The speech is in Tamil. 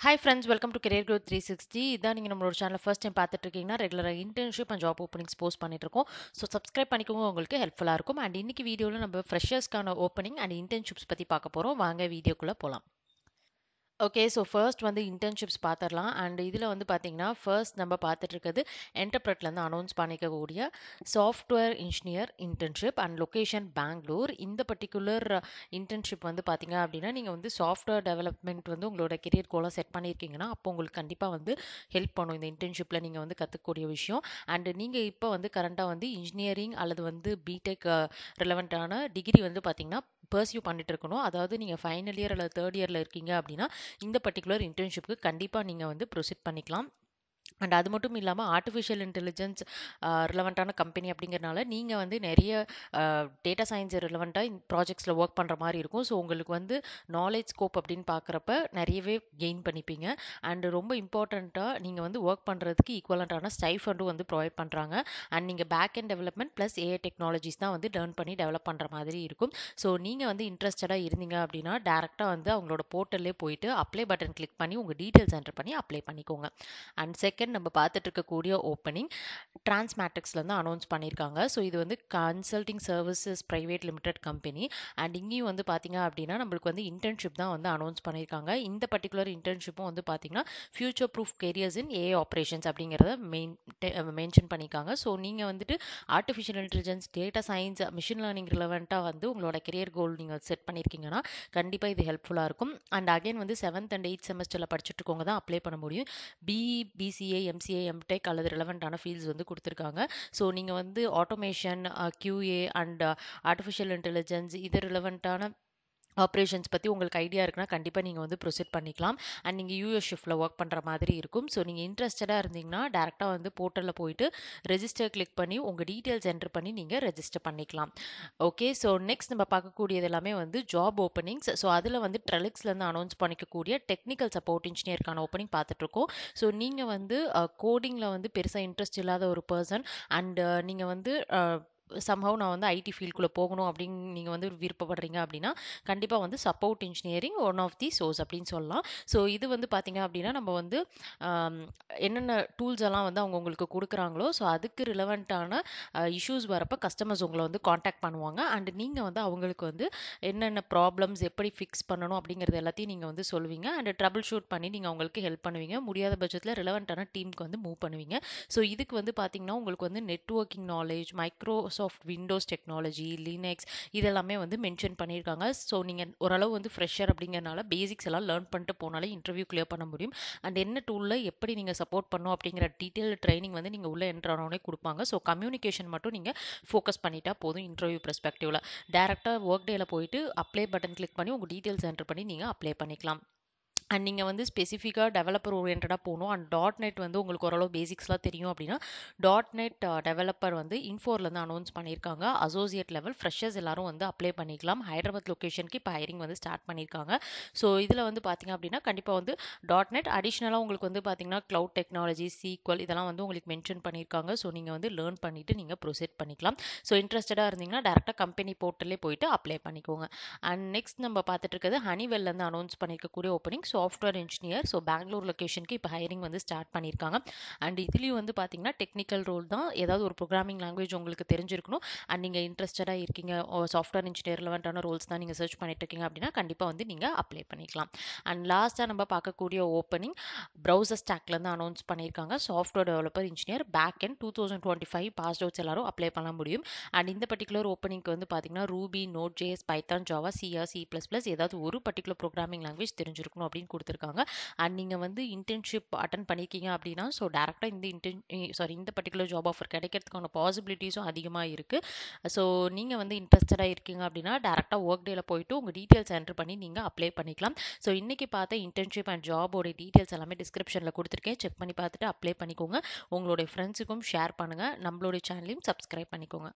Hi friends, welcome to career growth 360. இதான் நீங்கள் நம்மளோட சேனல் ஃபர்ஸ்ட் டைம் பார்த்துட்டு இருக்கீங்கன்னா ரெகுலராக internship and job openings post பண்ணிட்டு இருக்கோம். ஸோ சப்ஸ்கிரைப் பண்ணிக்கோங்க, உங்களுக்கு ஹெல்ப்ஃபுல்லாக இருக்கும். அண்ட் இன்னைக்கு வீடியோவில் நம்ம ஃப்ரெஷர்ஸ்க்கான ஓப்பனிங் அண்ட் இன்டர்ன்ஷிப்ஸ் பற்றி பார்க்க போகிறோம். வாங்க வீடியோக்குள்ளே போகலாம். ஓகே, ஸோ ஃபர்ஸ்ட் வந்து இன்டர்ன்ஷிப்ஸ் பார்த்துடலாம். அண்ட் இதில் வந்து பார்த்தீங்கன்னா ஃபர்ஸ்ட் நம்ம பார்த்துட்டு இருக்கிறது என்டர்பிரட்லேருந்து அனௌன்ஸ் பண்ணிக்கக்கூடிய software engineer internship and location Bangalore. இந்த பர்டிகுலர் இன்டர்ன்ஷிப் வந்து பார்த்தீங்க அப்படின்னா நீங்கள் வந்து சாஃப்ட்வேர் டெவலப்மெண்ட் வந்து உங்களோட கெரியர் கோலாக செட் பண்ணியிருக்கீங்கன்னா அப்போ உங்களுக்கு கண்டிப்பாக வந்து ஹெல்ப் பண்ணும் இந்த இன்டர்ன்ஷிப்பில் நீங்கள் வந்து கற்றுக்கக்கூடிய விஷயம். அண்ட் நீங்கள் இப்போ வந்து கரண்ட்டாக வந்து இன்ஜினியரிங் அல்லது வந்து பிடெக் ரிலவெண்ட்டான டிகிரி வந்து பார்த்தீங்கன்னா பர்சியூ பண்ணிட்டு இருக்கணும். அதாவது நீங்கள் ஃபைனல் இயர் அல்லது தேர்ட் இயரில் இருக்கீங்க அப்படின்னா இந்த பர்டிகுலர் இன்டர்ன்ஷிப்க்கு கண்டிப்பாக நீங்கள் வந்து ப்ரொசீட் பண்ணிக்கலாம். அண்ட் அது மட்டும் இல்லாமல் ஆர்டிஃபிஷியல் இன்டெலிஜென்ஸ் ரிலவெண்ட்டான கம்பெனி அப்படிங்கிறனால நீங்கள் வந்து நிறைய டேட்டா சயின்ஸ் ரிலவெண்ட்டாக இந்த ப்ராஜெக்ட்ஸில் ஒர்க் பண்ணுற மாதிரி இருக்கும். ஸோ உங்களுக்கு வந்து நாலேஜ் ஸ்கோப் அப்படின்னு பார்க்குறப்ப நிறையவே கெயின் பண்ணிப்பீங்க. அண்ட் ரொம்ப இம்பார்ட்டண்ட்டாக நீங்கள் வந்து ஒர்க் பண்ணுறதுக்கு ஈக்குவலண்ட்டான ஸ்டைஃபண்டும் வந்து ப்ரொவைட் பண்ணுறாங்க. அண்ட் நீங்கள் back end development plus AI technologies தான் வந்து லேர்ன் பண்ணி டெவலப் பண்ணுற மாதிரி இருக்கும். ஸோ நீங்கள் வந்து இன்ட்ரெஸ்டடாக இருந்தீங்க அப்படின்னா டேரெக்டாக வந்து அவங்களோட போர்ட்டல்லே போயிட்டு அப்ளை பட்டன் கிளிக் பண்ணி உங்கள் டீட்டெயில்ஸ் என்டர் பண்ணி அப்ளை பண்ணிக்கோங்க. அண்ட் செகண்ட் நம்ம பார்த்துட்டு இருக்கக்கூடிய ஓப்பனிங் டிரான்ஸ்மேட்ரிக்ஸ்லேருந்து அனௌன்ஸ் பண்ணியிருக்காங்க. ஸோ இது வந்து consulting services private limited company. And இங்கேயும் வந்து பார்த்தீங்க அப்படின்னா நம்மளுக்கு வந்து இன்டர்ன்ஷிப் தான் வந்து அனௌன்ஸ் பண்ணியிருக்காங்க. இந்த பர்டிகுலர் இன்டர்ன்ஷிப்பும் வந்து பார்த்தீங்கன்னா future proof careers in AI operations அப்படிங்கிறத மென்ஷன் பண்ணியிருக்காங்க. ஸோ நீங்கள் வந்துட்டு artificial intelligence, data science, machine learning ரிலவெண்ட்டாக வந்து உங்களோட கெரியர் கோல் நீங்கள் செட் பண்ணியிருக்கீங்கன்னா கண்டிப்பாக இது ஹெல்ப்ஃபுல்லாக இருக்கும். அண்ட் அகைன் வந்து 7th and 8th செமஸ்டரில் படிச்சுட்டு இருக்கவங்க தான் அப்ளை பண்ண முடியும். பிஇ, பிசிஏ, எம்சிஏ, எம்டெக் அல்லது ரிலவெண்ட்டான ஃபீல்ட்ஸ் வந்து கொடுத்துருக்காங்க. ஸோ நீங்கள் வந்து automation, QA and artificial intelligence இது ரிலவெண்ட்டான ஆப்ரேஷன்ஸ் பற்றி உங்களுக்கு ஐடியா இருக்குன்னா கண்டிப்பாக நீங்கள் வந்து ப்ரொசீட் பண்ணிக்கலாம். அண்ட் நீங்கள் யூஎஸ் ஷிஃப்ட்டில் ஒர்க் பண்ணுற மாதிரி இருக்கும். ஸோ நீங்கள் இன்ட்ரெஸ்டடாக இருந்தீங்கன்னா டேரெக்டாக வந்து போர்ட்டலில் போயிட்டு ரெஜிஸ்டர் கிளிக் பண்ணி உங்கள் டீட்டெயில்ஸ் என்டர் பண்ணி நீங்கள் ரெஜிஸ்டர் பண்ணிக்கலாம். ஓகே, ஸோ நெக்ஸ்ட் நம்ம பார்க்கக்கூடியது எல்லாமே வந்து ஜாப் ஓப்பனிங்ஸ். ஸோ அதில் வந்து ட்ரெலிக்ஸ்லேருந்து அனௌன்ஸ் பண்ணிக்கக்கூடிய டெக்னிக்கல் சப்போர்ட் இன்ஜினியருக்கான ஓப்பனிங் பார்த்துட்ருக்கோம். ஸோ நீங்கள் வந்து கோடிங்கில் வந்து பெருசாக இன்ட்ரெஸ்ட் இல்லாத ஒரு பர்சன் அண்ட் நீங்கள் வந்து சம்ஹவ் நான் வந்து ஐடி ஃபீல்டுக்குள்ளே போகணும் அப்படின்னு நீங்கள் வந்து விருப்பப்படுறீங்க அப்படின்னா கண்டிப்பாக வந்து support engineering one of the source அப்படின்னு சொல்லலாம். ஸோ இது வந்து பார்த்தீங்க அப்படின்னா நம்ம வந்து ஆம், என்னென்ன டூல்ஸ் எல்லாம் வந்து அவங்க உங்களுக்கு கொடுக்குறாங்களோ ஸோ அதுக்கு ரிலவெண்ட்டான இஷ்யூஸ் வரப்போ கஸ்டமர்ஸ் உங்களை வந்து காண்டாக்ட் பண்ணுவாங்க. அண்ட் நீங்கள் வந்து அவங்களுக்கு வந்து என்னென்ன ப்ராப்ளம்ஸ் எப்படி ஃபிக்ஸ் பண்ணணும் அப்படிங்கிறது எல்லாத்தையும் நீங்கள் வந்து சொல்லுவீங்க. அண்ட் ட்ரபிள் ஷூட் பண்ணி நீங்கள் அவங்களுக்கு ஹெல்ப் பண்ணுவீங்க. முடியாத பட்சத்தில் ரிலவெண்ட்டான டீமுக்கு வந்து மூவ் பண்ணுவீங்க. ஸோ இதுக்கு வந்து பார்த்தீங்கன்னா உங்களுக்கு வந்து networking knowledge, Microsoft Windows technology, Linux இதெல்லாமே வந்து மென்ஷன் பண்ணியிருக்காங்க. ஸோ நீங்கள் ஓரளவு வந்து ஃப்ரெஷர் அப்படிங்கிறனால பேசிக்ஸ் எல்லாம் லேர்ன் பண்ணிட்டு போனாலே இன்டர்வியூ கிளியர் பண்ண முடியும். அண்ட் என்ன டூலில் எப்படி நீங்கள் சப்போர்ட் பண்ணணும் அப்படிங்கிற டீட்டெயில் ட்ரைனிங் வந்து நீங்கள் உள்ளே என்ட்ரு ஆனோடனே கொடுப்பாங்க. ஸோ கம்யூனிகேஷன் மட்டும் நீங்கள் ஃபோக்கஸ் பண்ணிட்டா போதும். இன்டர்வியூ பெர்ஸ்பெக்டிவில் டேரெக்டாக ஒர்க் டேல போயிட்டு அப்ளை பட்டன் கிளிக் பண்ணி உங்கள் டீட்டெயில்ஸ் என்டர் பண்ணி நீங்கள் அப்ளை பண்ணிக்கலாம். அண்ட் நீங்கள் வந்து ஸ்பெசிஃபிக்காக டெவலப்பர் ஓரியன்டாக போகணும் அண்ட் டாட் நெட் வந்து உங்களுக்கு ஓரளவு பேசிக்ஸ்லாம் தெரியும் அப்படின்னா டாட் நெட் டெவலப்பர் வந்து இன்ஃபோர்லேருந்து அனௌன்ஸ் பண்ணியிருக்காங்க. அசோசியேட் லெவல் ஃப்ரெஷர்ஸ் எல்லாரும் வந்து அப்ளை பண்ணிக்கலாம். ஹைதராபாத் லொக்கேஷனுக்கு இப்போ ஹைரிங் வந்து ஸ்டார்ட் பண்ணியிருக்காங்க. ஸோ இதில் வந்து பார்த்தீங்க அப்படின்னா கண்டிப்பாக வந்து டாட் நெட் அடிஷ்னலாக உங்களுக்கு வந்து பார்த்தீங்கன்னா க்ளவுட் டெக்னாலஜி, சீக்வல் இதெல்லாம் வந்து உங்களுக்கு மென்ஷன் பண்ணியிருக்காங்க. ஸோ நீங்கள் வந்து லேர்ன் பண்ணிவிட்டு நீங்கள் ப்ரொசீட் பண்ணிக்கலாம். ஸோ இன்ட்ரெஸ்டடாக இருந்தீங்கன்னா டேரெக்டாக கம்பெனி போர்ட்டலே போயிட்டு அப்ளை பண்ணிக்கோங்க. அண்ட் நெக்ஸ்ட் நம்ம பார்த்துட்டு இருக்கிறது ஹனிவெல்லேருந்து அனௌன்ஸ் பண்ணியிருக்கக்கூடிய opening software engineer. So Bangalore லொக்கேஷனுக்கு இப்போ ஹைரிங் வந்து ஸ்டார்ட் பண்ணியிருக்காங்க. அண்ட் இதுலேயும் வந்து பார்த்தீங்கன்னா டெக்னிக்கல் ரோல் தான். ஏதாவது ஒரு ப்ரோக்ராமிங் லாங்குவேஜ் உங்களுக்கு தெரிஞ்சிருக்கணும். அண்ட் நீங்கள் இன்ட்ரெஸ்டடாக இருக்கீங்க, சாஃப்ட்வேர் இன்ஜினியர் ரிலவெண்ட்டான ரோல்ஸ் தான் நீங்கள் சர்ச் பண்ணிட்டு இருக்கீங்க அப்படின்னா கண்டிப்பாக வந்து நீங்கள் அப்ளை பண்ணிக்கலாம். அண்ட் லாஸ்ட்டாக நம்ம பார்க்கக்கூடிய ஓப்பனிங் ப்ரௌசர் ஸ்டாக்லேருந்து அனௌன்ஸ் பண்ணியிருக்காங்க. Software developer engineer backend 2025 pass outs எல்லாரும் அப்ளை பண்ண முடியும். அண்ட் இந்த பர்டிகுலர் ஓப்பனிங்க்கு வந்து பார்த்தீங்கன்னா Ruby, Node JS, Python, Java, சிஆர், சி++ ஏதாவது ஒரு பர்டிகுலர் ப்ரோக்ராமிங் லாங்குவேஜ் தெரிஞ்சிருக்கணும் அப்படின்னு கொடுத்துருக்காங்க. அண்ட் நீங்கள் வந்து இன்டர்ன்ஷிப் அட்டன் பண்ணியிருக்கீங்க அப்படின்னா ஸோ டேரெக்டாக இந்த பர்டிகுலர் ஜாப் ஆஃபர் கிடைக்கிறதுக்கான பாசிபிலிட்டிஸும் அதிகமாக இருக்குது. ஸோ நீங்கள் வந்து இன்ட்ரெஸ்டடாக இருக்கீங்க அப்படின்னா டேரெக்டாக ஒர்க் டேல போயிட்டு உங்கள் டீட்டெயில்ஸ் என்டர் பண்ணி நீங்கள் அப்ளை பண்ணிக்கலாம். ஸோ இன்றைக்கி பார்த்த இன்டர்ன்ஷிப் அண்ட் ஜாபோட டீட்டெயில்ஸ் எல்லாமே டிஸ்கிரிப்ஷனில் கொடுத்துருக்கேன். செக் பண்ணி பார்த்துட்டு அப்ளை பண்ணிக்கோங்க. உங்களுடைய ஃப்ரெண்ட்ஸுக்கும் ஷேர் பண்ணுங்கள். நம்மளுடைய சேனலையும் சப்ஸ்கிரைப் பண்ணிக்கோங்க.